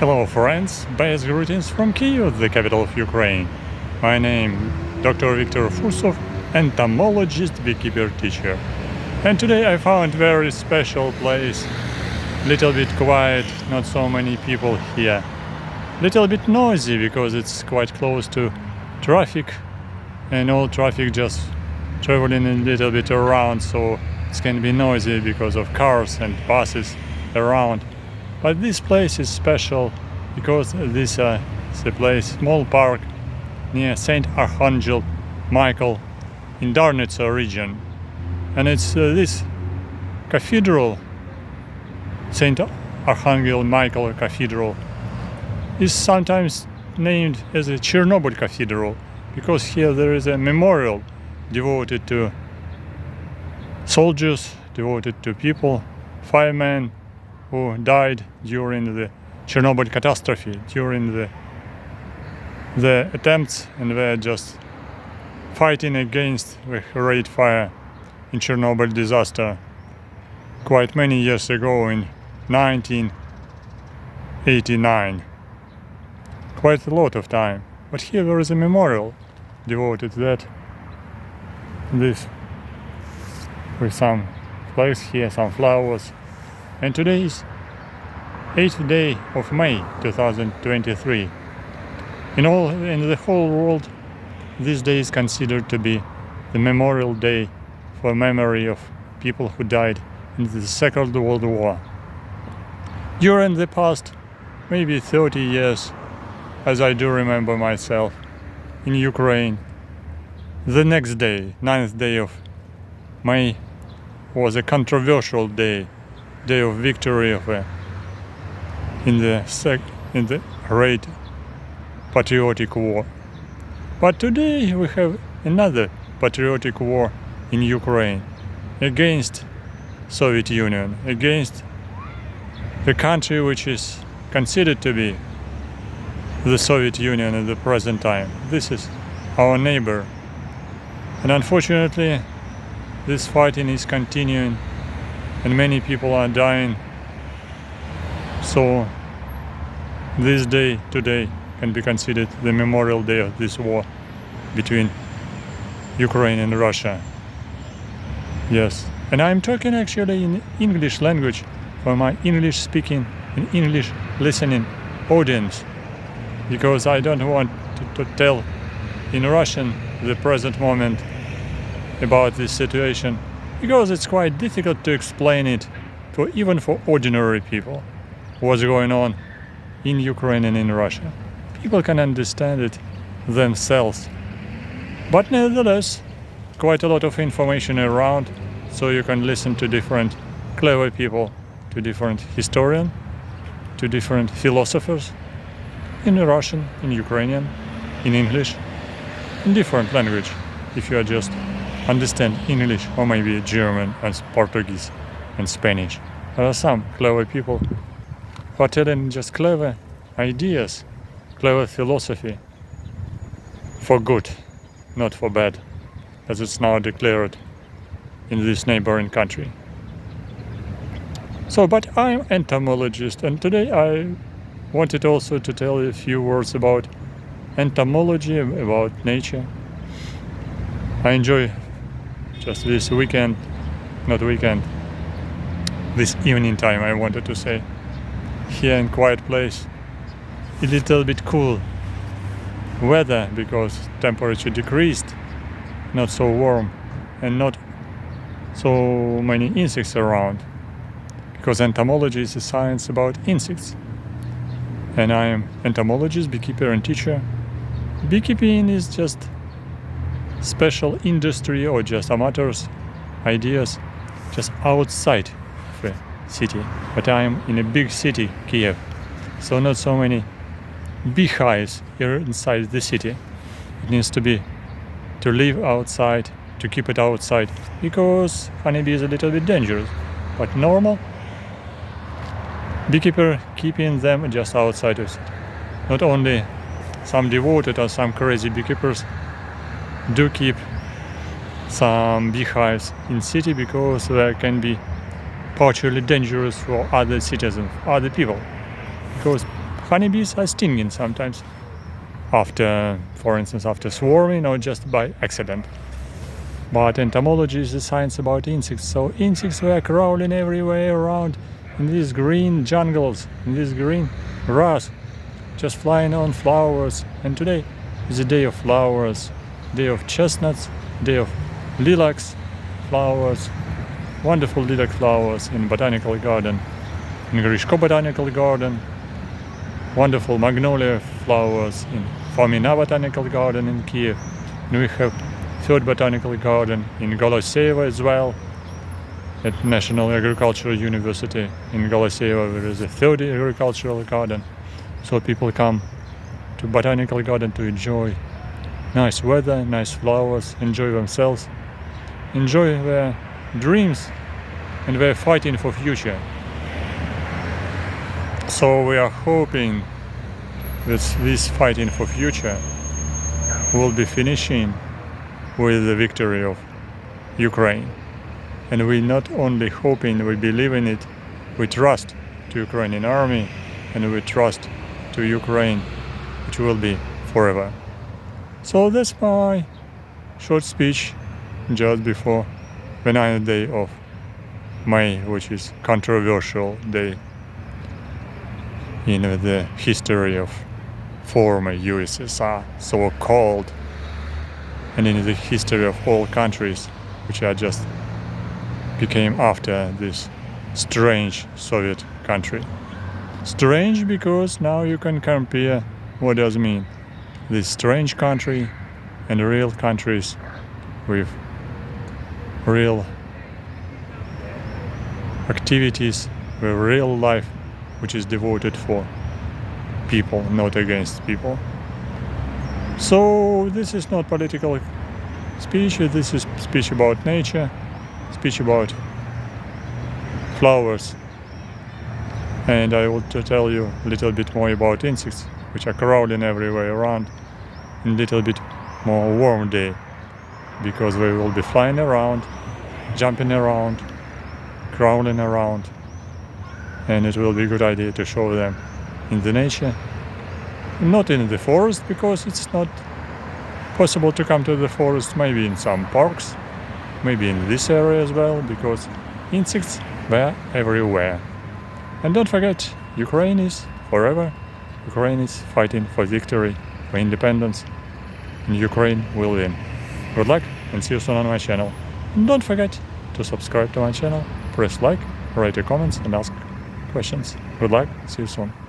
Hello friends, best greetings from Kyiv, the capital of Ukraine. My name Dr. Viktor Fursov, entomologist, beekeeper teacher. And today I found very special place. Little bit quiet, not so many people here. Little bit noisy because it's quite close to traffic and all traffic just traveling a little bit around, so it can be noisy because of cars and buses around. But this place is special because this is a place, small park near Saint Archangel Michael in Darnitsa region. And it's this cathedral, Saint Archangel Michael Cathedral, is sometimes named as a Chernobyle Cathedral because here there is a memorial devoted to soldiers, devoted to people, firemen who died during the Chernobyle catastrophe, during the attempts, and were just fighting against the great fire in Chernobyl disaster quite many years ago in 1989. Quite a lot of time. But here there is a memorial devoted to that. This with some flags here, some flowers. And today is 8th day of May 2023. In the whole world, this day is considered to be the Memorial Day for memory of people who died in the Second World War. During the past maybe 30 years, as I do remember myself, in Ukraine, the next day, 9th day of May, was a controversial day of victory in the great patriotic war. But today we have another patriotic war in Ukraine against Soviet Union, against the country which is considered to be the Soviet Union at the present time. This is our neighbor. And unfortunately, this fighting is continuing and many people are dying. So this day today can be considered the memorial day of this war between Ukraine and Russia. Yes, and I'm talking actually in English language for my English speaking and English listening audience, because I don't want to tell in Russian the present moment about this situation, because it's quite difficult to explain it even for ordinary people what's going on in Ukraine and in Russia. People can understand it themselves. But nevertheless, quite a lot of information around, so you can listen to different clever people, to different historians, to different philosophers, in Russian, in Ukrainian, in English, in different language, if you are just understand English or maybe German and Portuguese and Spanish. There are some clever people who are telling just clever ideas, clever philosophy for good, not for bad, as it's now declared in this neighboring country. So, but I'm entomologist, and today I wanted also to tell you a few words about entomology, about nature. I enjoy just this this evening time, I wanted to say, here in quiet place, a little bit cool weather because temperature decreased, not so warm and not so many insects around, because entomology is a science about insects. And I am entomologist, beekeeper and teacher. Beekeeping is just special industry or just amateurs ideas just outside of a city. But I am in a big city, Kyiv, so not so many beehives here inside the city. It needs to live outside, to keep it outside, because honeybee is a little bit dangerous. But normal beekeeper keeping them just outside of city. Not only some devoted or some crazy beekeepers do keep some beehives in city because they can be partially dangerous for other citizens, other people. Because honeybees are stinging sometimes, after, for instance, after swarming or just by accident. But entomology is the science about insects, so insects were crawling everywhere around in these green jungles, in this green grass, just flying on flowers. And today is a day of flowers, day of chestnuts, day of lilacs flowers, wonderful lilac flowers in botanical garden, in Grishko Botanical Garden, wonderful magnolia flowers in Fomina Botanical Garden in Kyiv. And we have third botanical garden in Goloseva as well, at National Agricultural University in Goloseva. There is a third agricultural garden, so people come to botanical garden to enjoy nice weather, nice flowers, enjoy themselves, enjoy their dreams, and they're fighting for future. So we are hoping that this fighting for future will be finishing with the victory of Ukraine. And we not only hoping, we believe in it, we trust to Ukrainian army, and we trust to Ukraine, which will be forever. So that's my short speech just before the 9th day of May, which is controversial day in the history of former USSR, so-called, and in the history of all countries which are just became after this strange Soviet country. Strange because now you can compare what does it mean this strange country and real countries with real activities, with real life which is devoted for people, not against people. So this is not political speech, this is speech about nature, speech about flowers. And I want to tell you a little bit more about insects, which are crawling everywhere around, in a little bit more warm day, because they will be flying around, jumping around, crawling around, and it will be a good idea to show them in the nature, not in the forest, because it's not possible to come to the forest, maybe in some parks, maybe in this area as well, because insects were everywhere. And don't forget, Ukraine is forever. Ukraine is fighting for victory, for independence, and Ukraine will win. Good luck, and see you soon on my channel. And don't forget to subscribe to my channel, press like, write your comments, and ask questions. Good luck, see you soon.